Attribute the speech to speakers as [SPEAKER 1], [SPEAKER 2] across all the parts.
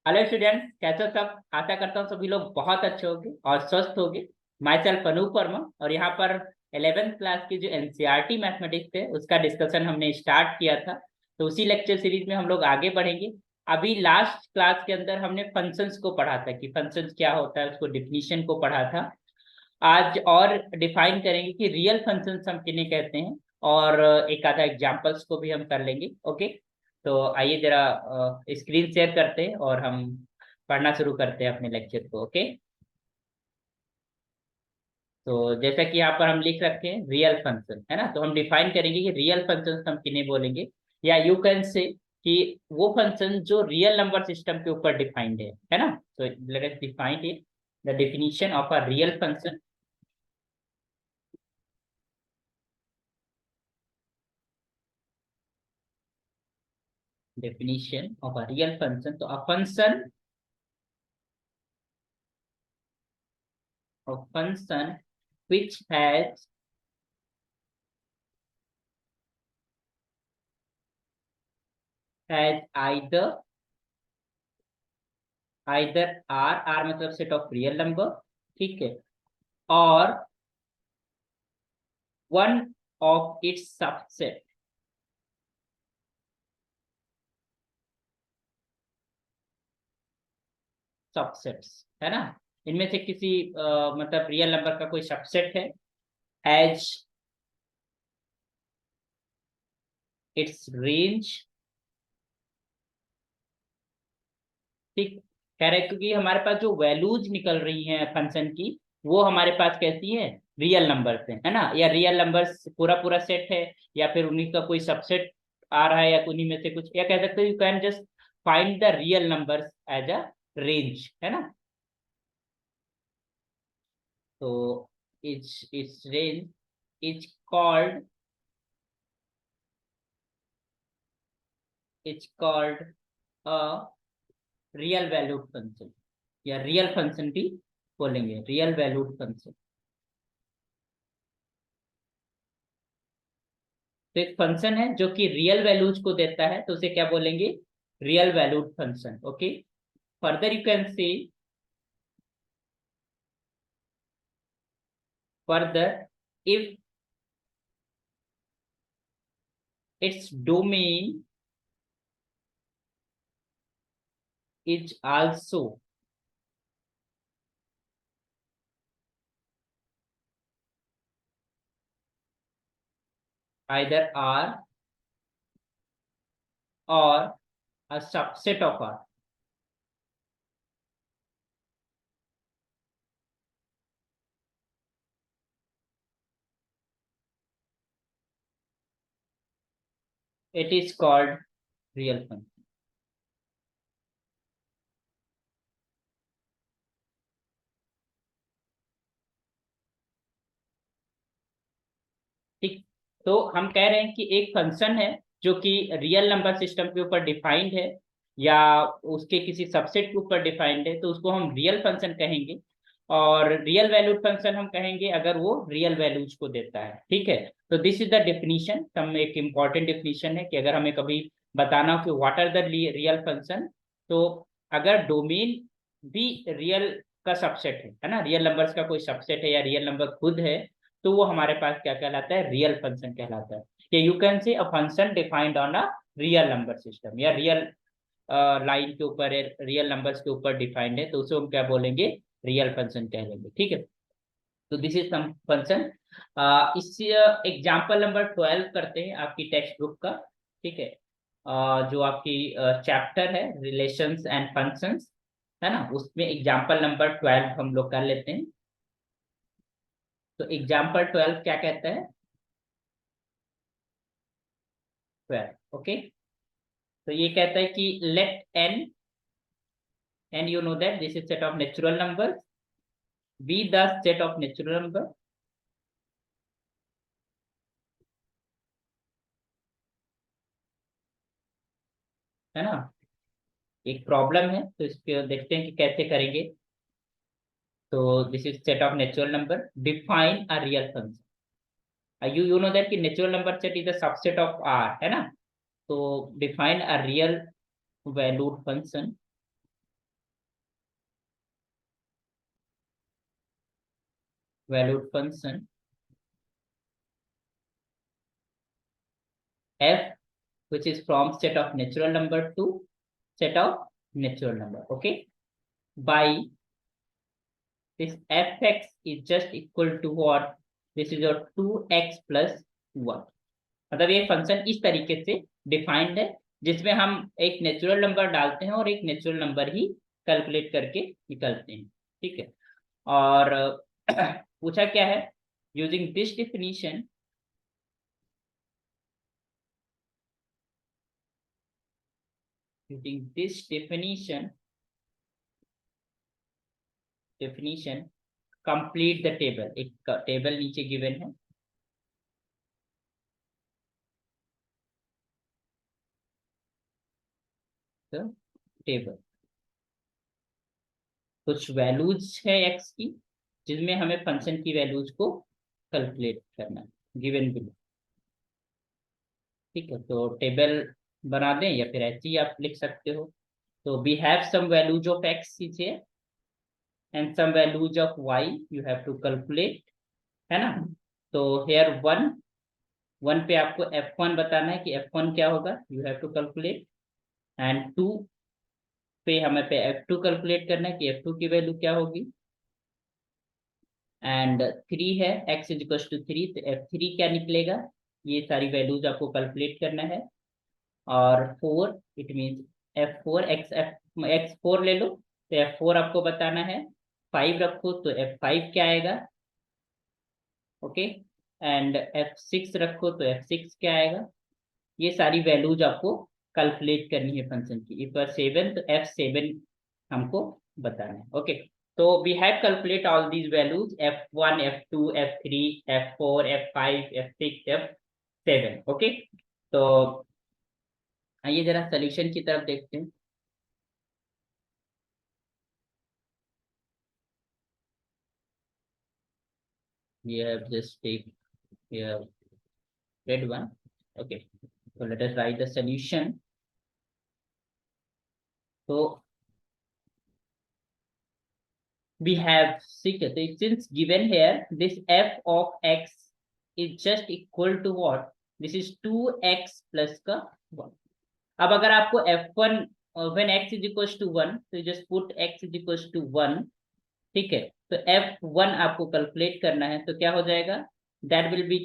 [SPEAKER 1] Hello student, कैसे हो सब। आशा करता हूँ सभी लोग बहुत अच्छे होंगे और स्वस्थ होंगे। माई सेल्फ अनूप वर्मा, और यहाँ पर 11th क्लास की जो एनसीईआरटी मैथमेटिक्स है उसका डिस्कशन हमने स्टार्ट किया था। तो उसी लेक्चर सीरीज में हम लोग आगे बढ़ेंगे। अभी लास्ट क्लास के अंदर हमने फंक्शंस को पढ़ा था कि फंक्शंस क्या होता है, उसको डिफिनीशन को पढ़ा था। आज और डिफाइन करेंगे कि रियल फंक्शंस हम किन्हें कहते हैं, और एक आधा एग्जांपल्स को भी हम कर लेंगे। ओके, तो आइए जरा स्क्रीन शेयर करते हैं और हम पढ़ना शुरू करते हैं अपने लेक्चर को। ओके, तो जैसा कि यहाँ पर हम लिख रखे हैं रियल फंक्शन, है ना, तो हम डिफाइन करेंगे कि रियल फंक्शन हम किन्हें बोलेंगे। या यू कैन से कि वो फंक्शन जो रियल नंबर सिस्टम के ऊपर डिफाइंड है ना। तो let us define it, the definition of a real function. Definition of a real function. So a function which has either r मतलब सेट ऑफ रियल नंबर, ठीक है, और वन ऑफ इट्स सबसेट्स, है ना। इनमें से किसी मतलब रियल नंबर का कोई सबसेट है, हैज इट्स रेंज, ठीक। कह रहे हैं क्योंकि हमारे पास जो वैल्यूज निकल रही हैं फंक्शन की, वो हमारे पास कैसी है, रियल नंबर से, है ना। या रियल नंबर्स पूरा पूरा सेट है, या फिर उन्हीं का कोई सबसेट आ रहा है, या उन्हीं में से कुछ, या कह सकते हो you can just find the real numbers as a range, है ना। तो इस range is called called a real valued function, या रियल फंक्शन भी बोलेंगे, रियल वैल्यूड फंक्शन। तो एक फंक्शन है जो कि रियल वैल्यूज को देता है, तो उसे क्या बोलेंगे, real valued function. Okay, further you can say, further if its domain is also either R or a subset of R, it is called real function। ठीक, तो हम कह रहे हैं कि एक फंक्शन है जो कि रियल नंबर सिस्टम के ऊपर डिफाइंड है, या उसके किसी सबसेट के ऊपर डिफाइंड है, तो उसको हम रियल फंक्शन कहेंगे। और रियल वैल्यूड फंक्शन हम कहेंगे अगर वो रियल वैल्यूज को देता है, ठीक है। तो दिस इज द डेफिनीशन, हम एक इम्पॉर्टेंट डेफिनीशन है कि अगर हमें कभी बताना हो कि what are the real function, तो अगर डोमेन भी रियल का सबसेट है ना, रियल नंबर्स का कोई सबसेट है या रियल नंबर खुद है, तो वो हमारे पास क्या कहलाता है, रियल फंक्शन कहलाता है। कि यू कैन से a function defined on a real number system, या रियल लाइन के ऊपर है, रियल नंबर्स के ऊपर डिफाइंड है, तो उसे हम क्या बोलेंगे, रियल फंक्शन कह लेंगे, ठीक है। तो दिस इज सम फंक्शन। इस एग्जाम्पल नंबर 12 करते हैं आपकी टेक्स्ट बुक का, ठीक है। जो आपकी चैप्टर है रिलेशंस एंड फंक्शंस, है ना, उसमें एग्जाम्पल नंबर 12 हम लोग कर लेते हैं। तो एग्जाम्पल 12 क्या कहता है, 12, ओके। तो ये कहता है कि let N, and you know that this is set of natural number, be the set of natural number, है ना। एक प्रॉब्लम है, तो इसको देखते हैं कि कैसे करेंगे। तो this is set of natural number, define a real function. You know that कि natural number set is a subset of R, है ना। तो define a real valued function, valued function f, which is from set of natural number to set of natural number. Okay, by this fx is just equal to what? This is your 2x plus 1. मतलब ये function इस तरीके से defined है जिसमें हम एक natural number डालते हैं और एक नेचुरल नंबर ही कैलकुलेट करके निकलते हैं। ठीक है, और पूछा क्या है, using this definition complete the table. एक टेबल नीचे गिवन है, तो टेबल कुछ वैल्यूज है एक्स की जिसमें हमें फंक्शन की वैल्यूज को कैलकुलेट करना है, गिवन बिलो। ठीक है, तो टेबल बना दें या फिर ऐसे ही आप लिख सकते हो। तो we have some values of X is here and some values of Y you have to calculate, है ना। तो हेयर वन पे आपको f1 बताना है कि f1 क्या होगा, you have to calculate. And 2 पे हमें पे f2 कैलकुलेट करना है कि f2 की वैल्यू क्या होगी। एंड 3 है, x इज इक्वल टू 3, तो f3 क्या निकलेगा, ये सारी वैल्यूज आपको कैलकुलेट करना है। और 4 इट मीन्स f4 x4 ले लो, तो f4 आपको बताना है। 5 रखो तो f5 क्या आएगा, ओके। एंड f6 रखो तो f6 क्या आएगा। ये सारी वैल्यूज आपको कैलकुलेट करनी है फंक्शन की। इफ 7 तो f7 हमको बताना है, ओके। तो we have calculate all these values f1 f2 f3 f4 f5 f6 f7, okay. तो आइए जरा सोल्यूशन की तरफ देखते हैं। We have just take here red one, okay. So let us write the solution. So we have since given here this f of x is just equal to what, this is 2x plus का 1। अब अगर आपको f1 when x is equals to 1 तो just put x is equals to 1, ठीक है। तो f1 आपको calculate करना है, तो क्या हो जाएगा, दैट विल बी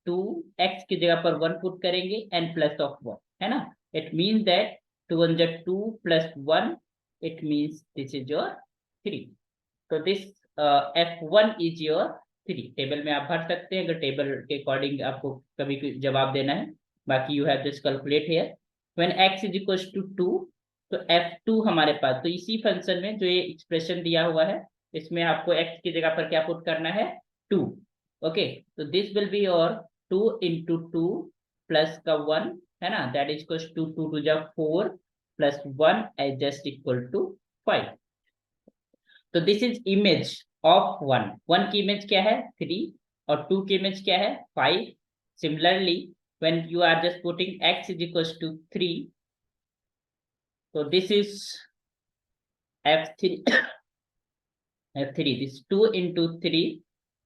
[SPEAKER 1] 2, x की जगह पर 1 पुट करेंगे एंड प्लस ऑफ 1, है ना। इट मीन्स दैट 2 1 जा 2 plus 1, it means this is your 3। तो this f1 is your 3। Table में आप भर सकते हैं अगर टेबल के अकॉर्डिंग आपको कभी जवाब देना है। बाकी you have just calculate here when x is equal to 2, तो f2 हमारे पास, तो इसी फंक्शन में जो ये एक्सप्रेशन दिया हुआ है इसमें आपको x की जगह पर क्या पुट करना है, 2, ओके। तो this will be your 2 into 2 plus का 1, है ना, दैट इज इक्वल टू 2 2 जा 4 plus 1 as just equal to 5। तो दिस इज इमेज ऑफ 1 की इमेज क्या है 3 और 2 की इमेज क्या है 5। Similarly when you are just putting x is equals to 3, so this is f3 f3, this 2 into 3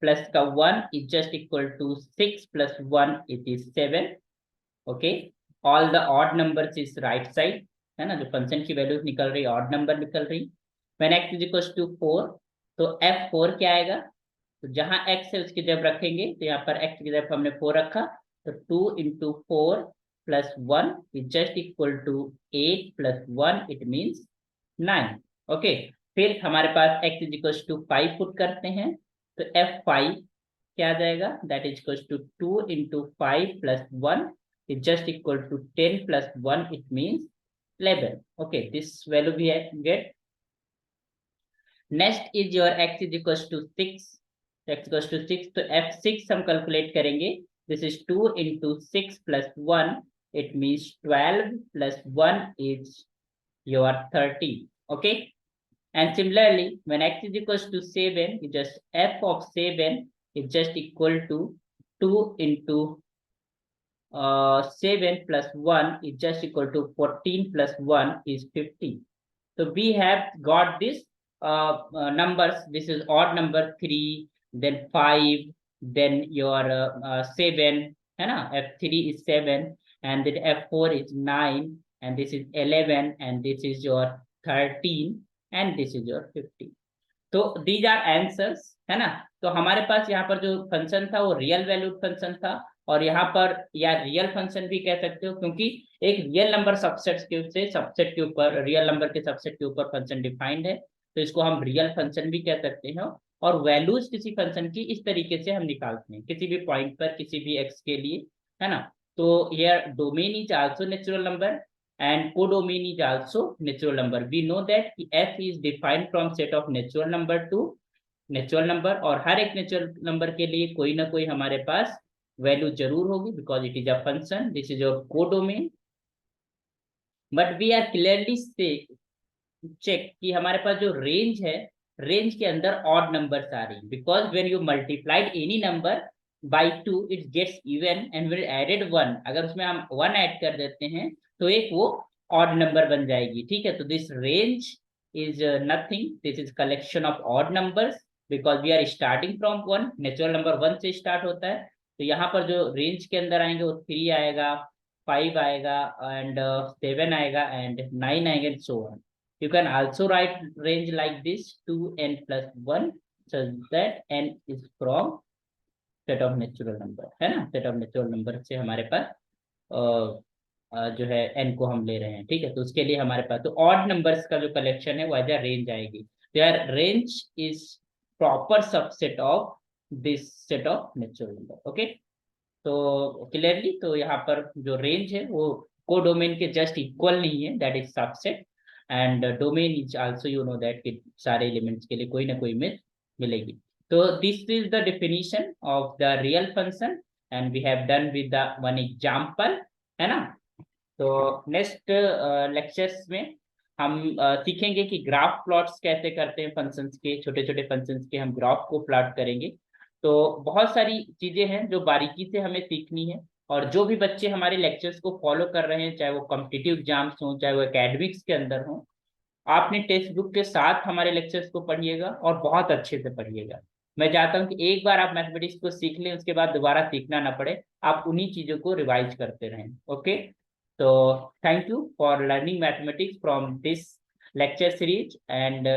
[SPEAKER 1] plus का 1 is just equal to 6 plus 1, it is 7, okay। all the odd numbers is right side, है ना, जो function की values निकल रही odd number निकल रही। when x is equals to 4, तो f4 क्या आएगा, तो जहां x है उसकी जब रखेंगे तो यहाँ पर x की जगह हमने 4 रखा, तो 2 into 4 plus 1 is just equal to 8 plus 1, it means 9, okay। फिर हमारे पास x is equals to 5 put करते हैं, तो f5 क्या आ जाएगा, that is equals to 2 into 5 plus 1 is just equal to 10 plus 1, it means 11, okay। this value we get। next is your x is equals to 6, x equals to 6, तो f6 हम calculate करेंगे, this is 2 into 6 plus 1, it means 12 plus 1 is your 30, okay। and similarly when x is equals to 7, you just f of 7 is just equal to 2 into 7 plus 1 is just equal to 14 plus 1 is 15। so we have got this numbers, this is odd number 3 then 5, then your 7, है ना, F3 is 7, and then F4 is 9, and this is 11, and this is your 13, and this is your 15. तो these are answers, है ना। तो हमारे पास यहाँ पर जो फंक्शन था वो रियल वैल्यूड फंक्शन था, और यहाँ पर या रियल फंक्शन भी कह सकते हो, क्योंकि एक रियल नंबर सबसेट के ऊपर, रियल नंबर के सबसेट के ऊपर फंक्शन डिफाइंड है, तो इसको हम रियल फंक्शन भी कह सकते हैं। और वैल्यूज किसी फंक्शन की इस तरीके से हम निकालते हैं किसी भी पॉइंट पर किसी भी एक्स के लिए, है ना। तो here domain is also natural number and codomain is also natural number. We know that f is defined from set of natural number to natural number, और हर एक नेचुरल नंबर के लिए कोई ना कोई हमारे पास वैल्यू जरूर होगी, because it is a function, this is your codomain. But we are clearly से चेक कि हमारे पास जो रेंज है, रेंज के अंदर ऑड नंबर्स आ रही, because when you multiplied any number by 2 it gets even, and when added 1, अगर उसमें हम 1 ऐड कर देते हैं तो एक वो ऑड नंबर बन जाएगी, ठीक है। तो this range is nothing, this is collection of odd numbers, because we are starting from 1, natural number 1 से स्टार्ट होता है। तो यहाँ पर जो रेंज के अंदर आएंगे वो 3 आएगा, 5 आएगा, एंड 7 आएगा, एंड 9 आएगा, and so on. You can also write range like this 2n plus 1, so that n is from set of natural number, है ना। set of natural number से हमारे पास जो है n को हम ले रहे हैं, ठीक है। तो उसके लिए हमारे पास तो ऑड नंबर्स का जो कलेक्शन है वो एज अ रेंज आएगी। तो यार range is proper subset of this set of natural number, okay. तो क्लियरली तो यहाँ पर जो रेंज है वो कोडोमेन के जस्ट इक्वल नहीं है, that is subset, and domain is also you know that कि सारे एलिमेंट्स के लिए कोई ना कोई इमेज मिलेगी। तो this is the definition of the real function, and we have done with the one example, है ना। तो नेक्स्ट लेक्चर्स में हम सीखेंगे कि ग्राफ प्लॉट्स कैसे करते हैं फंक्शंस के, छोटे छोटे फंक्शंस के हम ग्राफ को प्लॉट करेंगे। तो बहुत सारी चीजें हैं जो बारीकी से हमें सीखनी है, और जो भी बच्चे हमारे लेक्चर्स को फॉलो कर रहे हैं, चाहे वो कॉम्पिटिटिव एग्जाम्स हों, चाहे वो एकेडमिक्स के अंदर हों, आपने टेक्स्ट बुक के साथ हमारे लेक्चर्स को पढ़िएगा और बहुत अच्छे से पढ़िएगा। मैं चाहता हूँ कि एक बार आप मैथमेटिक्स को सीख लें, उसके बाद दोबारा सीखना ना पड़े, आप उन्हीं चीजों को रिवाइज करते रहें, ओके। तो thank you for learning mathematics from this lecture series, and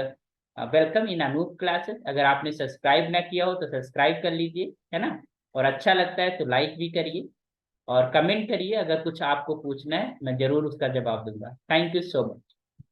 [SPEAKER 1] welcome in Anoop classes. अगर आपने सब्सक्राइब ना किया हो तो सब्सक्राइब कर लीजिए, है ना। और अच्छा लगता है तो लाइक भी करिए, और कमेंट करिए, अगर कुछ आपको पूछना है मैं जरूर उसका जवाब दूंगा। Thank you so much.